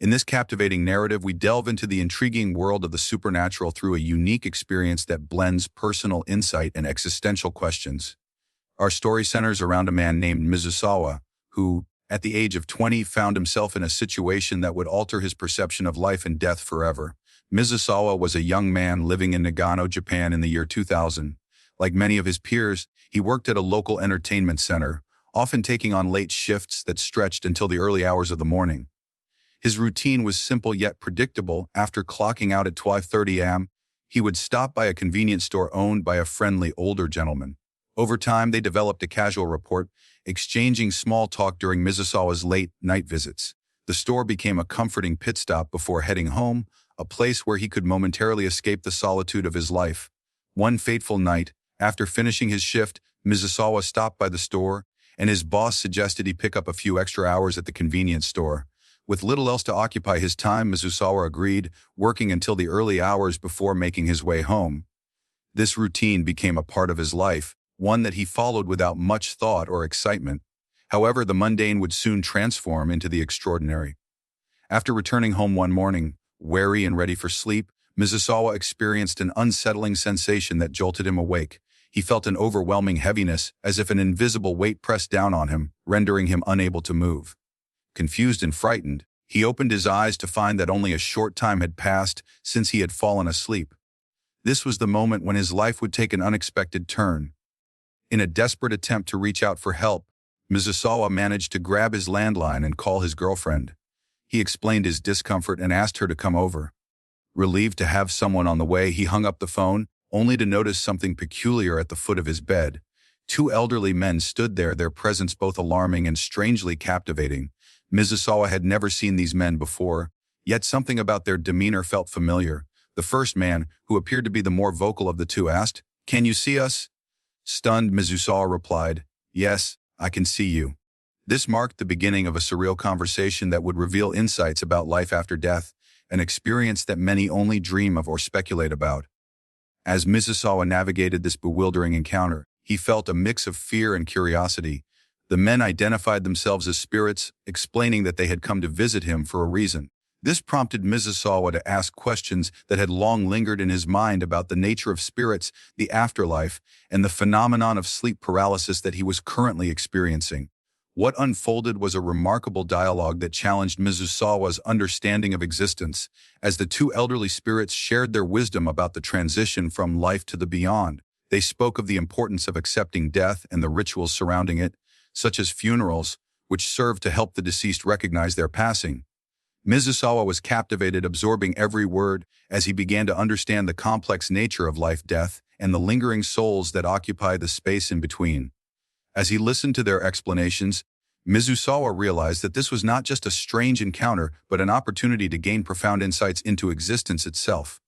In this captivating narrative, we delve into the intriguing world of the supernatural through a unique experience that blends personal insight and existential questions. Our story centers around a man named Mizusawa, who, at the age of 20, found himself in a situation that would alter his perception of life and death forever. Mizusawa was a young man living in Nagano, Japan in the year 2000. Like many of his peers, he worked at a local entertainment center, often taking on late shifts that stretched until the early hours of the morning. His routine was simple yet predictable. After clocking out at 12:30 a.m., he would stop by a convenience store owned by a friendly older gentleman. Over time, they developed a casual rapport, exchanging small talk during Mizusawa's late-night visits. The store became a comforting pit stop before heading home, a place where he could momentarily escape the solitude of his life. One fateful night, after finishing his shift, Mizusawa stopped by the store, and his boss suggested he pick up a few extra hours at the convenience store. With little else to occupy his time, Mizusawa agreed, working until the early hours before making his way home. This routine became a part of his life, one that he followed without much thought or excitement. However, the mundane would soon transform into the extraordinary. After returning home one morning, weary and ready for sleep, Mizusawa experienced an unsettling sensation that jolted him awake. He felt an overwhelming heaviness, as if an invisible weight pressed down on him, rendering him unable to move. Confused and frightened, he opened his eyes to find that only a short time had passed since he had fallen asleep. This was the moment when his life would take an unexpected turn. In a desperate attempt to reach out for help, Mizusawa managed to grab his landline and call his girlfriend. He explained his discomfort and asked her to come over. Relieved to have someone on the way, he hung up the phone, only to notice something peculiar at the foot of his bed. Two elderly men stood there, their presence both alarming and strangely captivating. Mizusawa had never seen these men before, yet something about their demeanor felt familiar. The first man, who appeared to be the more vocal of the two, asked, "Can you see us?" Stunned, Mizusawa replied, "Yes, I can see you." This marked the beginning of a surreal conversation that would reveal insights about life after death, an experience that many only dream of or speculate about. As Mizusawa navigated this bewildering encounter, he felt a mix of fear and curiosity. The men identified themselves as spirits, explaining that they had come to visit him for a reason. This prompted Mizusawa to ask questions that had long lingered in his mind about the nature of spirits, the afterlife, and the phenomenon of sleep paralysis that he was currently experiencing. What unfolded was a remarkable dialogue that challenged Mizusawa's understanding of existence, as the two elderly spirits shared their wisdom about the transition from life to the beyond. They spoke of the importance of accepting death and the rituals surrounding it, such as funerals, which served to help the deceased recognize their passing. Mizusawa was captivated, absorbing every word, as he began to understand the complex nature of life, death, and the lingering souls that occupy the space in between. As he listened to their explanations, Mizusawa realized that this was not just a strange encounter, but an opportunity to gain profound insights into existence itself.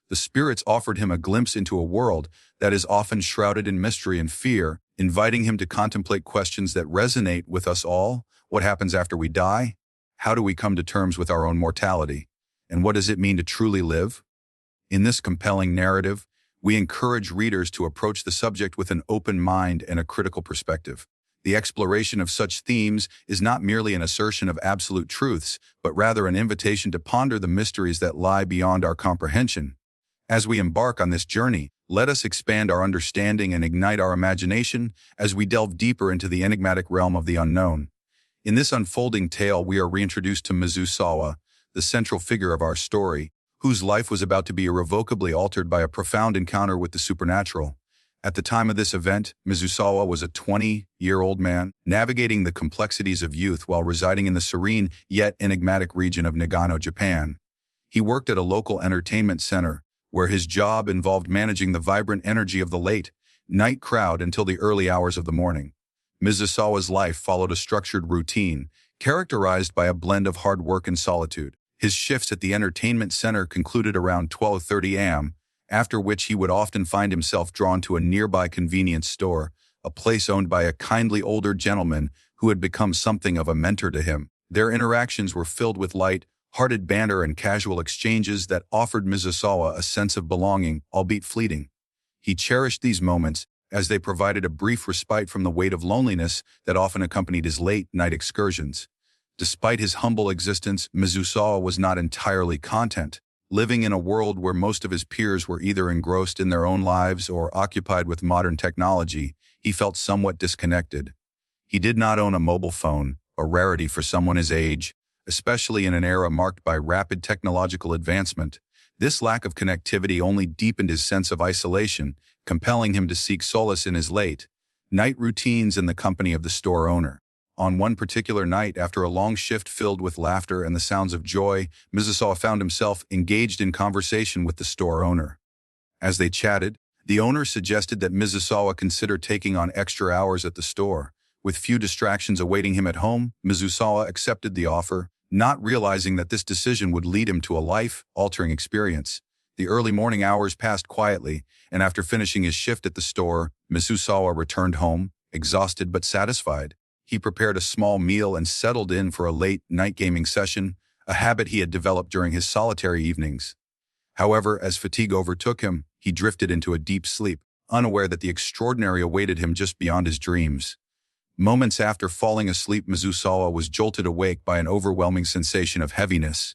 The spirits offered him a glimpse into a world that is often shrouded in mystery and fear, inviting him to contemplate questions that resonate with us all. What happens after we die? How do we come to terms with our own mortality? And what does it mean to truly live? In this compelling narrative, we encourage readers to approach the subject with an open mind and a critical perspective. The exploration of such themes is not merely an assertion of absolute truths, but rather an invitation to ponder the mysteries that lie beyond our comprehension. As we embark on this journey, let us expand our understanding and ignite our imagination as we delve deeper into the enigmatic realm of the unknown. In this unfolding tale, we are reintroduced to Mizusawa, the central figure of our story, whose life was about to be irrevocably altered by a profound encounter with the supernatural. At the time of this event, Mizusawa was a 20-year-old man, navigating the complexities of youth while residing in the serene yet enigmatic region of Nagano, Japan. He worked at a local entertainment center, where his job involved managing the vibrant energy of the late-night crowd until the early hours of the morning. Mizusawa's life followed a structured routine, characterized by a blend of hard work and solitude. His shifts at the entertainment center concluded around 12:30 a.m., after which he would often find himself drawn to a nearby convenience store, a place owned by a kindly older gentleman who had become something of a mentor to him. Their interactions were filled with light-hearted banter and casual exchanges that offered Mizusawa a sense of belonging, albeit fleeting. He cherished these moments, as they provided a brief respite from the weight of loneliness that often accompanied his late-night excursions. Despite his humble existence, Mizusawa was not entirely content. Living in a world where most of his peers were either engrossed in their own lives or occupied with modern technology, he felt somewhat disconnected. He did not own a mobile phone, a rarity for someone his age, especially in an era marked by rapid technological advancement. This lack of connectivity only deepened his sense of isolation, compelling him to seek solace in his late-night routines in the company of the store owner. On one particular night, after a long shift filled with laughter and the sounds of joy, Mizusawa found himself engaged in conversation with the store owner. As they chatted, the owner suggested that Mizusawa consider taking on extra hours at the store. With few distractions awaiting him at home, Mizusawa accepted the offer, not realizing that this decision would lead him to a life-altering experience. The early morning hours passed quietly, and after finishing his shift at the store, Mizusawa returned home, exhausted but satisfied. He prepared a small meal and settled in for a late-night gaming session, a habit he had developed during his solitary evenings. However, as fatigue overtook him, he drifted into a deep sleep, unaware that the extraordinary awaited him just beyond his dreams. Moments after falling asleep, Mizusawa was jolted awake by an overwhelming sensation of heaviness.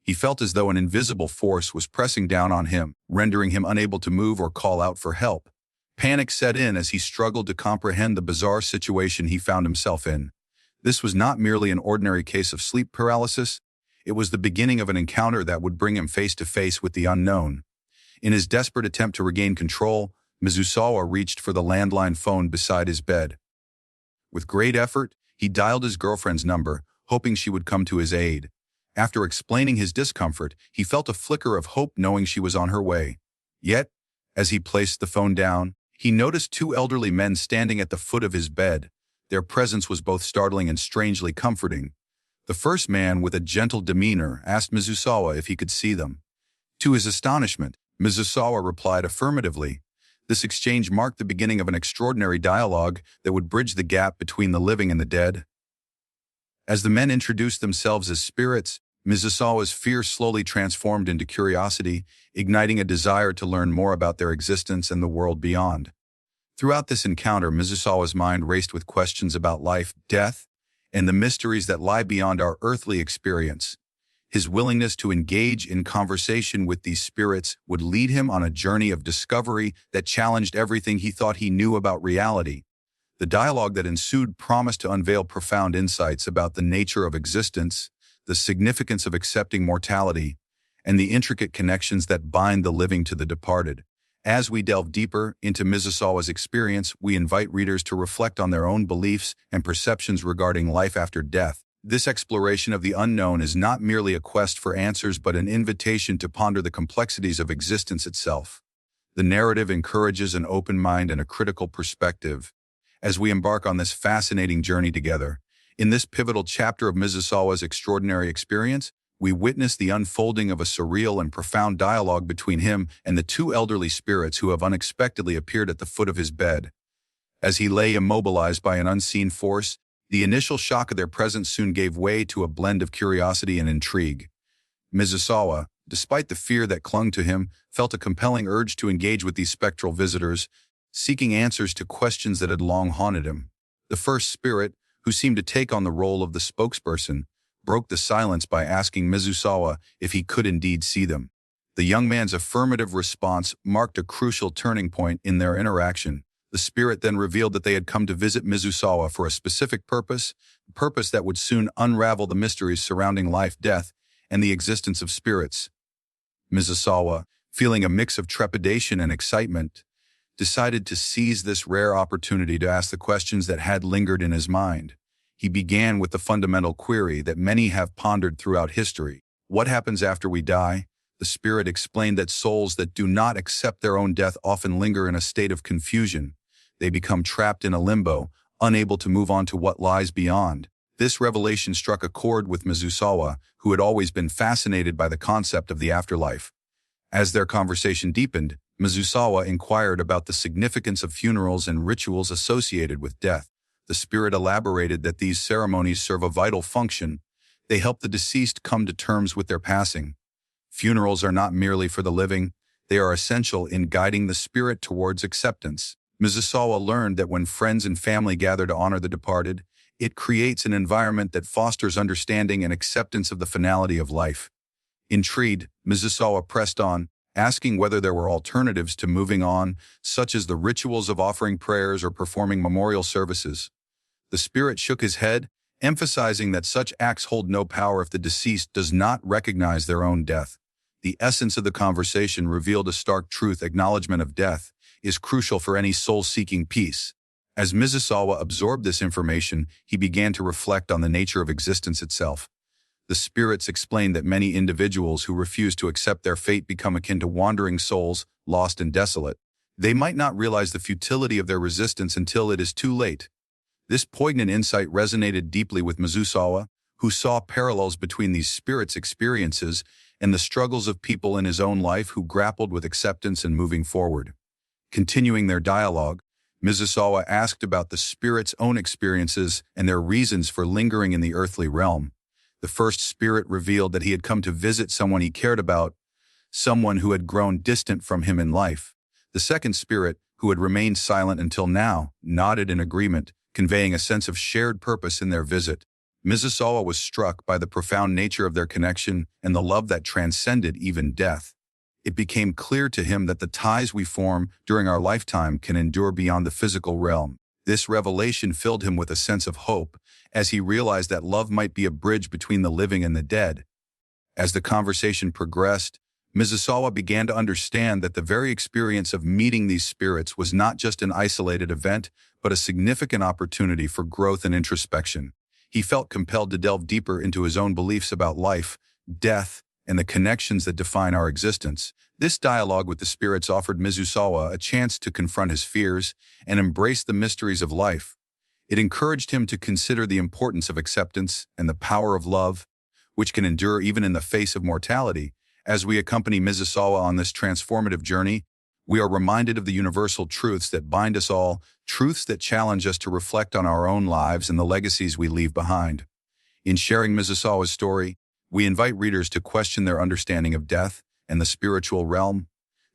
He felt as though an invisible force was pressing down on him, rendering him unable to move or call out for help. Panic set in as he struggled to comprehend the bizarre situation he found himself in. This was not merely an ordinary case of sleep paralysis. It was the beginning of an encounter that would bring him face to face with the unknown. In his desperate attempt to regain control, Mizusawa reached for the landline phone beside his bed. With great effort, he dialed his girlfriend's number, hoping she would come to his aid. After explaining his discomfort, he felt a flicker of hope knowing she was on her way. Yet, as he placed the phone down, he noticed two elderly men standing at the foot of his bed. Their presence was both startling and strangely comforting. The first man, with a gentle demeanor, asked Mizusawa if he could see them. To his astonishment, Mizusawa replied affirmatively. This exchange marked the beginning of an extraordinary dialogue that would bridge the gap between the living and the dead. As the men introduced themselves as spirits, Mizusawa's fear slowly transformed into curiosity, igniting a desire to learn more about their existence and the world beyond. Throughout this encounter, Mizusawa's mind raced with questions about life, death, and the mysteries that lie beyond our earthly experience. His willingness to engage in conversation with these spirits would lead him on a journey of discovery that challenged everything he thought he knew about reality. The dialogue that ensued promised to unveil profound insights about the nature of existence, the significance of accepting mortality, and the intricate connections that bind the living to the departed. As we delve deeper into Mizusawa's experience, we invite readers to reflect on their own beliefs and perceptions regarding life after death. This exploration of the unknown is not merely a quest for answers but an invitation to ponder the complexities of existence itself. The narrative encourages an open mind and a critical perspective. As we embark on this fascinating journey together, in this pivotal chapter of Mizusawa's extraordinary experience, we witness the unfolding of a surreal and profound dialogue between him and the two elderly spirits who have unexpectedly appeared at the foot of his bed. As he lay immobilized by an unseen force, the initial shock of their presence soon gave way to a blend of curiosity and intrigue. Mizusawa, despite the fear that clung to him, felt a compelling urge to engage with these spectral visitors, seeking answers to questions that had long haunted him. The first spirit, who seemed to take on the role of the spokesperson, broke the silence by asking Mizusawa if he could indeed see them. The young man's affirmative response marked a crucial turning point in their interaction. The spirit then revealed that they had come to visit Mizusawa for a specific purpose, a purpose that would soon unravel the mysteries surrounding life, death, and the existence of spirits. Mizusawa, feeling a mix of trepidation and excitement, decided to seize this rare opportunity to ask the questions that had lingered in his mind. He began with the fundamental query that many have pondered throughout history. What happens after we die? The spirit explained that souls that do not accept their own death often linger in a state of confusion. They become trapped in a limbo, unable to move on to what lies beyond. This revelation struck a chord with Mizusawa, who had always been fascinated by the concept of the afterlife. As their conversation deepened, Mizusawa inquired about the significance of funerals and rituals associated with death. The spirit elaborated that these ceremonies serve a vital function. They help the deceased come to terms with their passing. Funerals are not merely for the living, they are essential in guiding the spirit towards acceptance. Mizusawa learned that when friends and family gather to honor the departed, It creates an environment that fosters understanding and acceptance of the finality of life. Intrigued, Mizusawa pressed on, asking whether there were alternatives to moving on, such as the rituals of offering prayers or performing memorial services. The spirit shook his head, emphasizing that such acts hold no power if the deceased does not recognize their own death. The essence of the conversation revealed a stark truth: acknowledgement of death is crucial for any soul-seeking peace. As Mizusawa absorbed this information, he began to reflect on the nature of existence itself. The spirits explained that many individuals who refuse to accept their fate become akin to wandering souls, lost and desolate. They might not realize the futility of their resistance until it is too late. This poignant insight resonated deeply with Mizusawa, who saw parallels between these spirits' experiences and the struggles of people in his own life who grappled with acceptance and moving forward. Continuing their dialogue, Mizusawa asked about the spirits' own experiences and their reasons for lingering in the earthly realm. The first spirit revealed that he had come to visit someone he cared about, someone who had grown distant from him in life. The second spirit, who had remained silent until now, nodded in agreement, conveying a sense of shared purpose in their visit. Mizusawa was struck by the profound nature of their connection and the love that transcended even death. It became clear to him that the ties we form during our lifetime can endure beyond the physical realm. This revelation filled him with a sense of hope, as he realized that love might be a bridge between the living and the dead. As the conversation progressed, Mizusawa began to understand that the very experience of meeting these spirits was not just an isolated event, but a significant opportunity for growth and introspection. He felt compelled to delve deeper into his own beliefs about life, death, and the connections that define our existence. This dialogue with the spirits offered Mizusawa a chance to confront his fears and embrace the mysteries of life. It encouraged him to consider the importance of acceptance and the power of love, which can endure even in the face of mortality. As we accompany Mizusawa on this transformative journey, we are reminded of the universal truths that bind us all, truths that challenge us to reflect on our own lives and the legacies we leave behind. In sharing Mizusawa's story, we invite readers to question their understanding of death and the spiritual realm.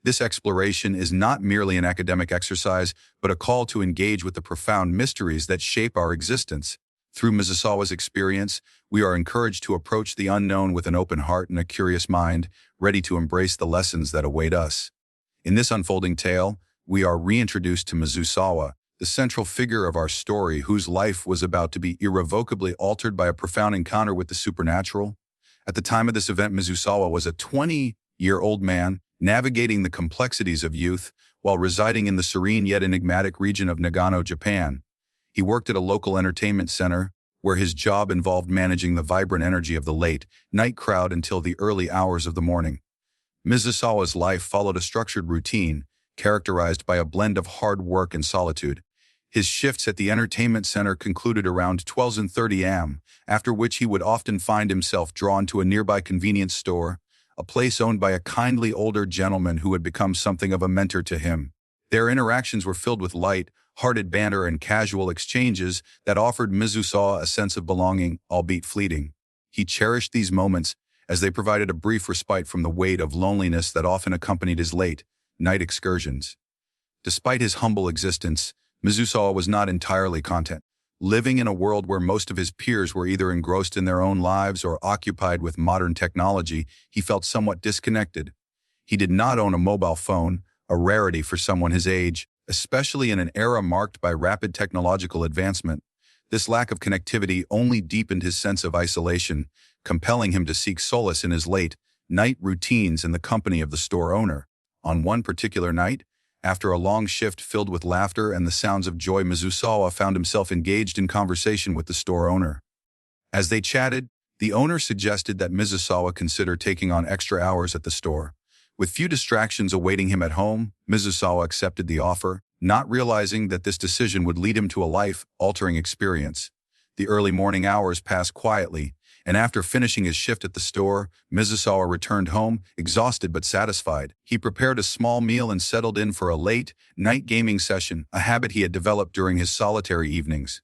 This exploration is not merely an academic exercise, but a call to engage with the profound mysteries that shape our existence. Through Mizusawa's experience, we are encouraged to approach the unknown with an open heart and a curious mind, ready to embrace the lessons that await us. In this unfolding tale, we are reintroduced to Mizusawa, the central figure of our story, whose life was about to be irrevocably altered by a profound encounter with the supernatural. At the time of this event, Mizusawa was a 20-year-old man, navigating the complexities of youth while residing in the serene yet enigmatic region of Nagano, Japan. He worked at a local entertainment center, where his job involved managing the vibrant energy of the late-night crowd until the early hours of the morning. Mizusawa's life followed a structured routine, characterized by a blend of hard work and solitude. His shifts at the entertainment center concluded around 12:30 a.m., after which he would often find himself drawn to a nearby convenience store, a place owned by a kindly older gentleman who had become something of a mentor to him. Their interactions were filled with light-hearted banter and casual exchanges that offered Mizusawa a sense of belonging, albeit fleeting. He cherished these moments, as they provided a brief respite from the weight of loneliness that often accompanied his late-night excursions. Despite his humble existence, Mizusawa was not entirely content. Living in a world where most of his peers were either engrossed in their own lives or occupied with modern technology, he felt somewhat disconnected. He did not own a mobile phone, a rarity for someone his age, especially in an era marked by rapid technological advancement. This lack of connectivity only deepened his sense of isolation, compelling him to seek solace in his late-night routines in the company of the store owner. On one particular night, after a long shift filled with laughter and the sounds of joy, Mizusawa found himself engaged in conversation with the store owner. As they chatted, the owner suggested that Mizusawa consider taking on extra hours at the store. With few distractions awaiting him at home, Mizusawa accepted the offer, not realizing that this decision would lead him to a life-altering experience. The early morning hours passed quietly, and after finishing his shift at the store, Mizusawa returned home, exhausted but satisfied. He prepared a small meal and settled in for a late-night gaming session, a habit he had developed during his solitary evenings.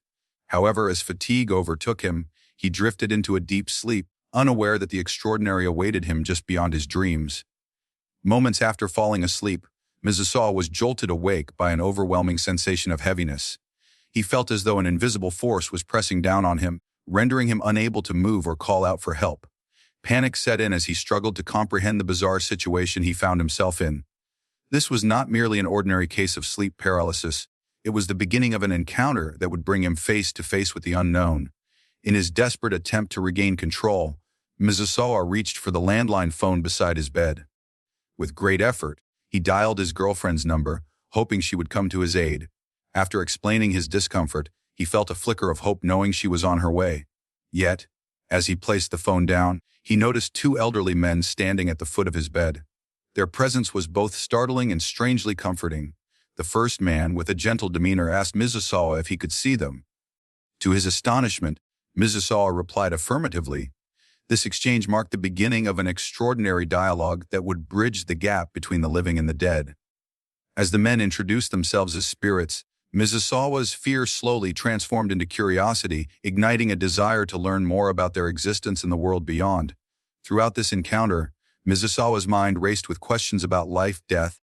However, as fatigue overtook him, he drifted into a deep sleep, unaware that the extraordinary awaited him just beyond his dreams. Moments after falling asleep, Mizusawa was jolted awake by an overwhelming sensation of heaviness. He felt as though an invisible force was pressing down on him, rendering him unable to move or call out for help. Panic set in as he struggled to comprehend the bizarre situation he found himself in. This was not merely an ordinary case of sleep paralysis. It was the beginning of an encounter that would bring him face to face with the unknown. In his desperate attempt to regain control, Mizusawa reached for the landline phone beside his bed. With great effort, he dialed his girlfriend's number, hoping she would come to his aid. After explaining his discomfort, he felt a flicker of hope knowing she was on her way. Yet, as he placed the phone down, he noticed two elderly men standing at the foot of his bed. Their presence was both startling and strangely comforting. The first man, with a gentle demeanor, asked Mizusawa if he could see them. To his astonishment, Mizusawa replied affirmatively. This exchange marked the beginning of an extraordinary dialogue that would bridge the gap between the living and the dead. As the men introduced themselves as spirits, Mizusawa's fear slowly transformed into curiosity, igniting a desire to learn more about their existence in the world beyond. Throughout this encounter, Mizusawa's mind raced with questions about life, death,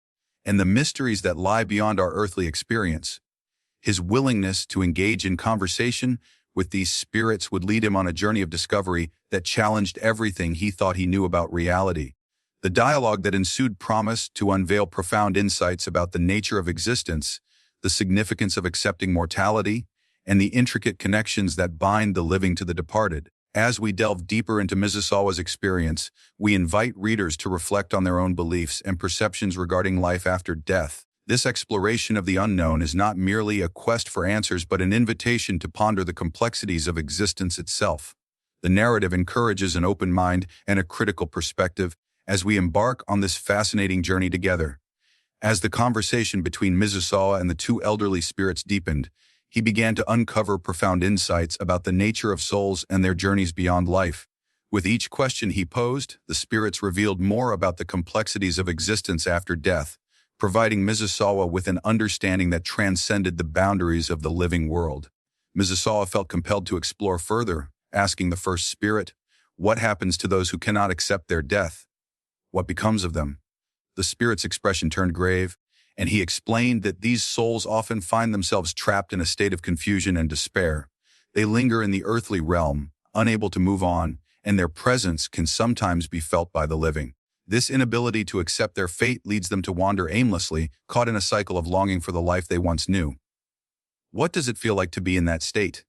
and the mysteries that lie beyond our earthly experience. His willingness to engage in conversation with these spirits would lead him on a journey of discovery that challenged everything he thought he knew about reality. The dialogue that ensued promised to unveil profound insights about the nature of existence, the significance of accepting mortality, and the intricate connections that bind the living to the departed. As we delve deeper into Mizusawa's experience, we invite readers to reflect on their own beliefs and perceptions regarding life after death. This exploration of the unknown is not merely a quest for answers but an invitation to ponder the complexities of existence itself. The narrative encourages an open mind and a critical perspective as we embark on this fascinating journey together. As the conversation between Mizusawa and the two elderly spirits deepened, he began to uncover profound insights about the nature of souls and their journeys beyond life. With each question he posed, the spirits revealed more about the complexities of existence after death, providing Mizusawa with an understanding that transcended the boundaries of the living world. Mizusawa felt compelled to explore further, asking the first spirit, "What happens to those who cannot accept their death? What becomes of them?" The spirit's expression turned grave, and he explained that these souls often find themselves trapped in a state of confusion and despair. They linger in the earthly realm, unable to move on, and their presence can sometimes be felt by the living. This inability to accept their fate leads them to wander aimlessly, caught in a cycle of longing for the life they once knew. "What does it feel like to be in that state?"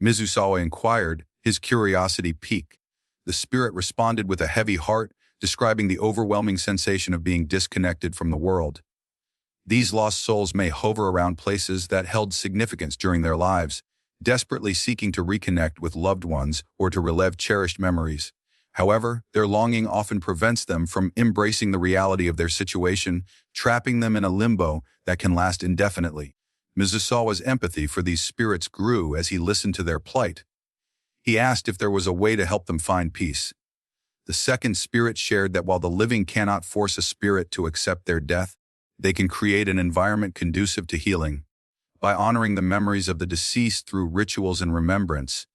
Mizusawa inquired, his curiosity piqued. The spirit responded with a heavy heart, describing the overwhelming sensation of being disconnected from the world. These lost souls may hover around places that held significance during their lives, desperately seeking to reconnect with loved ones or to relive cherished memories. However, their longing often prevents them from embracing the reality of their situation, trapping them in a limbo that can last indefinitely. Mizusawa's empathy for these spirits grew as he listened to their plight. He asked if there was a way to help them find peace. The second spirit shared that while the living cannot force a spirit to accept their death, they can create an environment conducive to healing. By honoring the memories of the deceased through rituals and remembrance,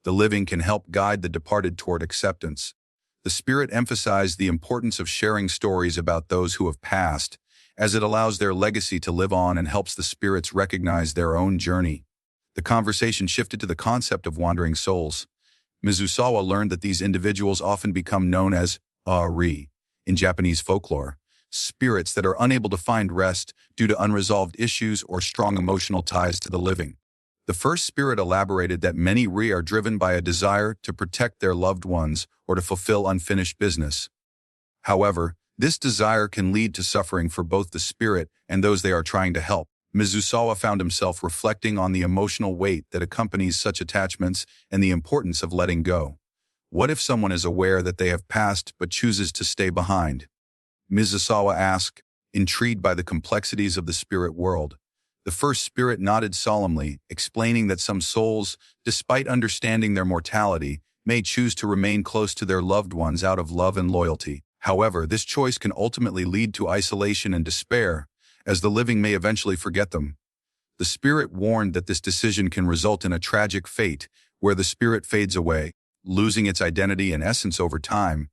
the living can help guide the departed toward acceptance. The spirit emphasized the importance of sharing stories about those who have passed, as it allows their legacy to live on and helps the spirits recognize their own journey. The conversation shifted to the concept of wandering souls. Mizusawa learned that these individuals often become known as ari in Japanese folklore, spirits that are unable to find rest due to unresolved issues or strong emotional ties to the living. The first spirit elaborated that many ri are driven by a desire to protect their loved ones or to fulfill unfinished business. However, this desire can lead to suffering for both the spirit and those they are trying to help. Mizusawa found himself reflecting on the emotional weight that accompanies such attachments and the importance of letting go. What if someone is aware that they have passed but chooses to stay behind? Mizusawa asked, intrigued by the complexities of the spirit world. The first spirit nodded solemnly, explaining that some souls, despite understanding their mortality, may choose to remain close to their loved ones out of love and loyalty. However, this choice can ultimately lead to isolation and despair, as the living may eventually forget them. The spirit warned that this decision can result in a tragic fate, where the spirit fades away, losing its identity and essence over time.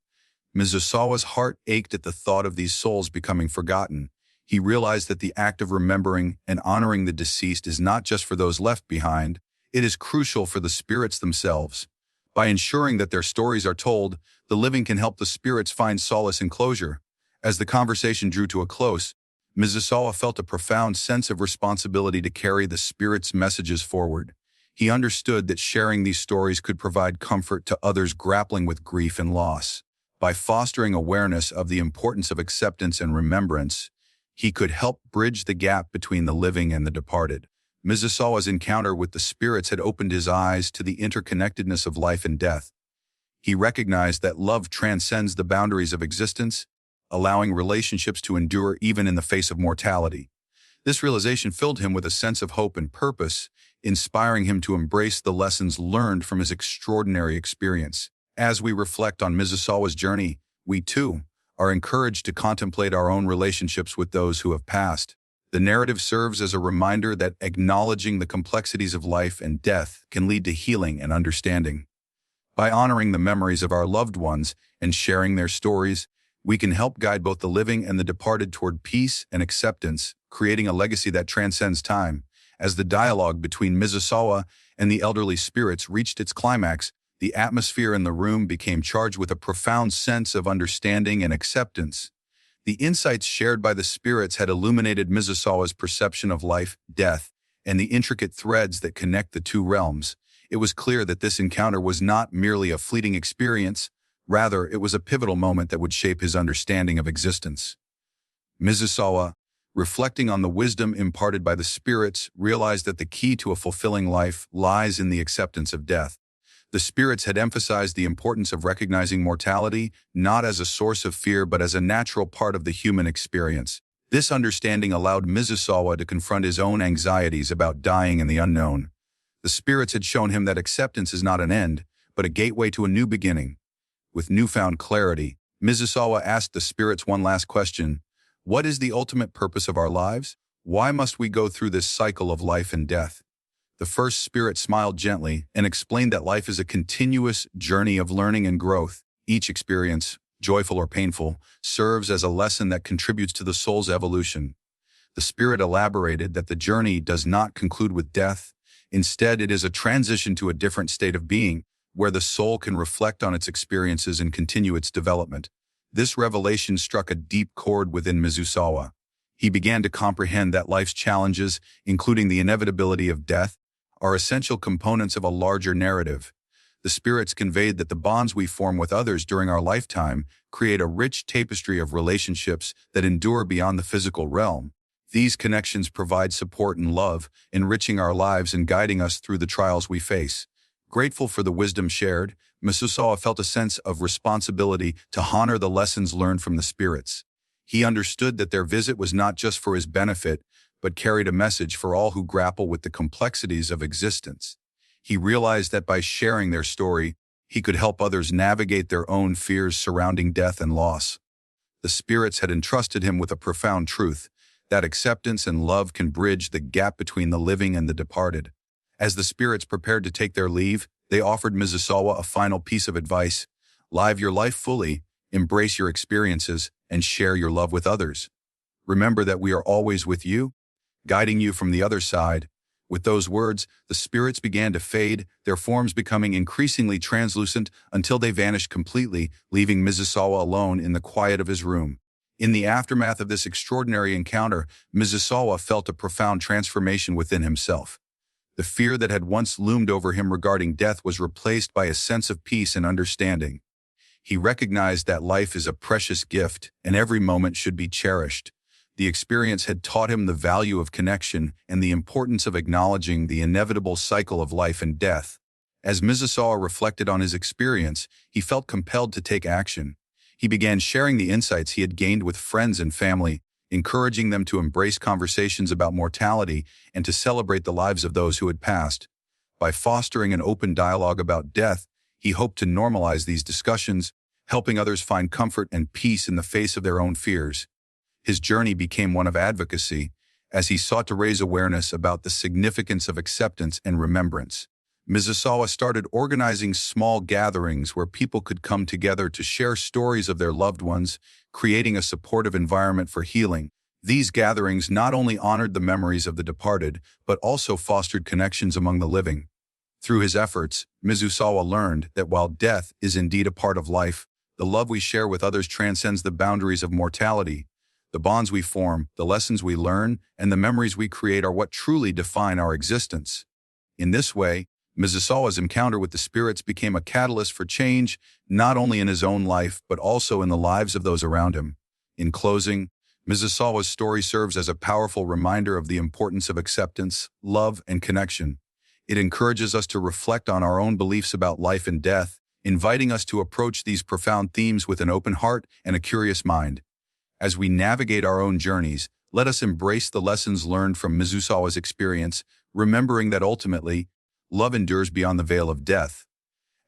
Mizusawa's heart ached at the thought of these souls becoming forgotten. He realized that the act of remembering and honoring the deceased is not just for those left behind, it is crucial for the spirits themselves. By ensuring that their stories are told, the living can help the spirits find solace and closure. As the conversation drew to a close, Mizusawa felt a profound sense of responsibility to carry the spirit's messages forward. He understood that sharing these stories could provide comfort to others grappling with grief and loss. By fostering awareness of the importance of acceptance and remembrance, he could help bridge the gap between the living and the departed. Mizusawa's encounter with the spirits had opened his eyes to the interconnectedness of life and death. He recognized that love transcends the boundaries of existence, allowing relationships to endure even in the face of mortality. This realization filled him with a sense of hope and purpose, inspiring him to embrace the lessons learned from his extraordinary experience. As we reflect on Mizusawa's journey, we too are encouraged to contemplate our own relationships with those who have passed. The narrative serves as a reminder that acknowledging the complexities of life and death can lead to healing and understanding. By honoring the memories of our loved ones and sharing their stories, we can help guide both the living and the departed toward peace and acceptance, creating a legacy that transcends time. As the dialogue between Mizusawa and the elderly spirits reached its climax, the atmosphere in the room became charged with a profound sense of understanding and acceptance. The insights shared by the spirits had illuminated Mizusawa's perception of life, death, and the intricate threads that connect the two realms. It was clear that this encounter was not merely a fleeting experience, rather it was a pivotal moment that would shape his understanding of existence. Mizusawa, reflecting on the wisdom imparted by the spirits, realized that the key to a fulfilling life lies in the acceptance of death. The spirits had emphasized the importance of recognizing mortality not as a source of fear but as a natural part of the human experience. This understanding allowed Mizusawa to confront his own anxieties about dying and the unknown. The spirits had shown him that acceptance is not an end, but a gateway to a new beginning. With newfound clarity, Mizusawa asked the spirits one last question: what is the ultimate purpose of our lives? Why must we go through this cycle of life and death? The first spirit smiled gently and explained that life is a continuous journey of learning and growth. Each experience, joyful or painful, serves as a lesson that contributes to the soul's evolution. The spirit elaborated that the journey does not conclude with death. Instead, it is a transition to a different state of being, where the soul can reflect on its experiences and continue its development. This revelation struck a deep chord within Mizusawa. He began to comprehend that life's challenges, including the inevitability of death, are essential components of a larger narrative. The spirits conveyed that the bonds we form with others during our lifetime create a rich tapestry of relationships that endure beyond the physical realm. These connections provide support and love, enriching our lives and guiding us through the trials we face. Grateful for the wisdom shared, Mizusawa felt a sense of responsibility to honor the lessons learned from the spirits. He understood that their visit was not just for his benefit, but carried a message for all who grapple with the complexities of existence. He realized that by sharing their story, he could help others navigate their own fears surrounding death and loss. The spirits had entrusted him with a profound truth, that acceptance and love can bridge the gap between the living and the departed. As the spirits prepared to take their leave, they offered Mizusawa a final piece of advice: live your life fully, embrace your experiences, and share your love with others. Remember that we are always with you, guiding you from the other side. With those words, the spirits began to fade, their forms becoming increasingly translucent until they vanished completely, leaving Mizusawa alone in the quiet of his room. In the aftermath of this extraordinary encounter, Mizusawa felt a profound transformation within himself. The fear that had once loomed over him regarding death was replaced by a sense of peace and understanding. He recognized that life is a precious gift, and every moment should be cherished. The experience had taught him the value of connection and the importance of acknowledging the inevitable cycle of life and death. As Mizusawa reflected on his experience, he felt compelled to take action. He began sharing the insights he had gained with friends and family, encouraging them to embrace conversations about mortality and to celebrate the lives of those who had passed. By fostering an open dialogue about death, he hoped to normalize these discussions, helping others find comfort and peace in the face of their own fears. His journey became one of advocacy, as he sought to raise awareness about the significance of acceptance and remembrance. Mizusawa started organizing small gatherings where people could come together to share stories of their loved ones, creating a supportive environment for healing. These gatherings not only honored the memories of the departed, but also fostered connections among the living. Through his efforts, Mizusawa learned that while death is indeed a part of life, the love we share with others transcends the boundaries of mortality. The bonds we form, the lessons we learn, and the memories we create are what truly define our existence. In this way, Mizusawa's encounter with the spirits became a catalyst for change, not only in his own life, but also in the lives of those around him. In closing, Mizusawa's story serves as a powerful reminder of the importance of acceptance, love, and connection. It encourages us to reflect on our own beliefs about life and death, inviting us to approach these profound themes with an open heart and a curious mind. As we navigate our own journeys, let us embrace the lessons learned from Mizusawa's experience, remembering that ultimately, love endures beyond the veil of death.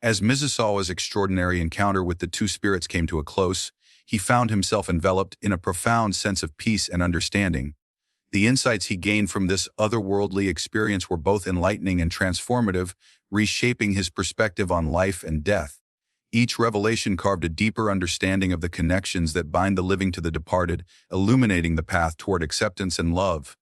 As Mizusawa's extraordinary encounter with the two spirits came to a close, he found himself enveloped in a profound sense of peace and understanding. The insights he gained from this otherworldly experience were both enlightening and transformative, reshaping his perspective on life and death. Each revelation carved a deeper understanding of the connections that bind the living to the departed, illuminating the path toward acceptance and love.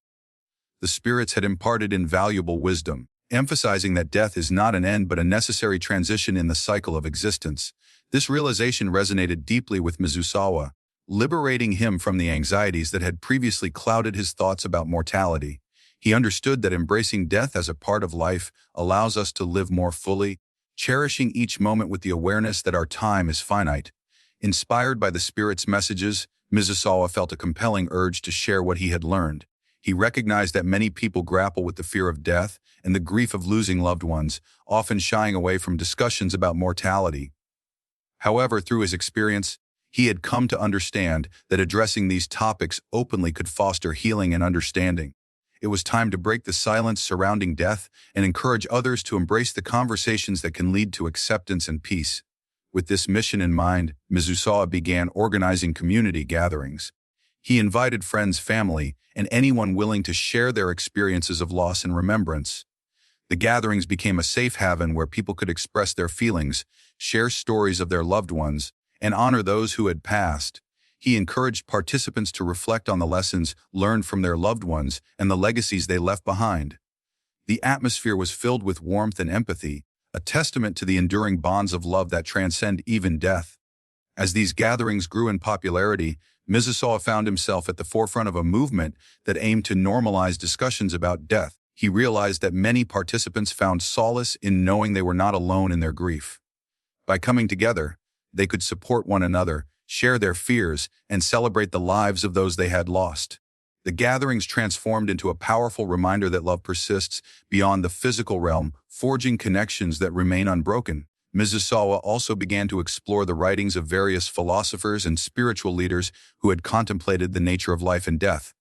The spirits had imparted invaluable wisdom, emphasizing that death is not an end but a necessary transition in the cycle of existence. This realization resonated deeply with Mizusawa, liberating him from the anxieties that had previously clouded his thoughts about mortality. He understood that embracing death as a part of life allows us to live more fully, cherishing each moment with the awareness that our time is finite. Inspired by the spirit's messages, Mizusawa felt a compelling urge to share what he had learned. He recognized that many people grapple with the fear of death and the grief of losing loved ones, often shying away from discussions about mortality. However, through his experience, he had come to understand that addressing these topics openly could foster healing and understanding. It was time to break the silence surrounding death and encourage others to embrace the conversations that can lead to acceptance and peace. With this mission in mind, Mizusawa began organizing community gatherings. He invited friends, family, and anyone willing to share their experiences of loss and remembrance. The gatherings became a safe haven where people could express their feelings, share stories of their loved ones, and honor those who had passed. He encouraged participants to reflect on the lessons learned from their loved ones and the legacies they left behind. The atmosphere was filled with warmth and empathy, a testament to the enduring bonds of love that transcend even death. As these gatherings grew in popularity, Mizusawa found himself at the forefront of a movement that aimed to normalize discussions about death. He realized that many participants found solace in knowing they were not alone in their grief. By coming together, they could support one another, share their fears, and celebrate the lives of those they had lost. The gatherings transformed into a powerful reminder that love persists beyond the physical realm, forging connections that remain unbroken. Mizusawa also began to explore the writings of various philosophers and spiritual leaders who had contemplated the nature of life and death.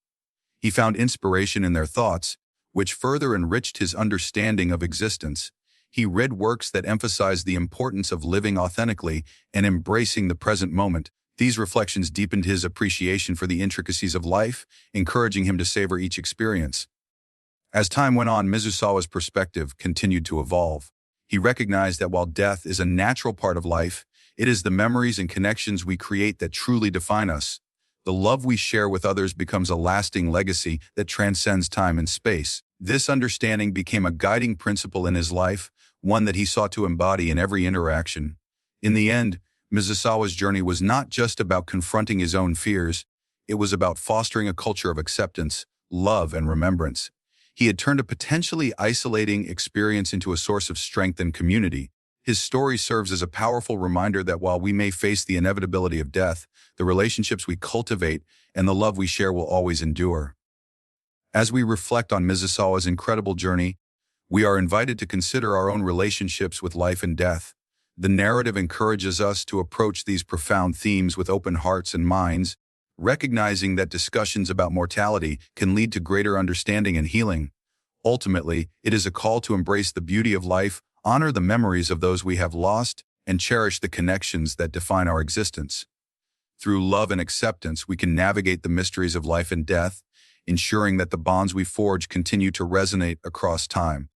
He found inspiration in their thoughts, which further enriched his understanding of existence. He read works that emphasized the importance of living authentically and embracing the present moment. These reflections deepened his appreciation for the intricacies of life, encouraging him to savor each experience. As time went on, Mizusawa's perspective continued to evolve. He recognized that while death is a natural part of life, it is the memories and connections we create that truly define us. The love we share with others becomes a lasting legacy that transcends time and space. This understanding became a guiding principle in his life, one that he sought to embody in every interaction. In the end, Mizusawa's journey was not just about confronting his own fears, it was about fostering a culture of acceptance, love, and remembrance. He had turned a potentially isolating experience into a source of strength and community. His story serves as a powerful reminder that while we may face the inevitability of death, the relationships we cultivate and the love we share will always endure. As we reflect on Mizusawa's incredible journey, we are invited to consider our own relationships with life and death. The narrative encourages us to approach these profound themes with open hearts and minds, recognizing that discussions about mortality can lead to greater understanding and healing. Ultimately, it is a call to embrace the beauty of life, honor the memories of those we have lost, and cherish the connections that define our existence. Through love and acceptance, we can navigate the mysteries of life and death, ensuring that the bonds we forge continue to resonate across time.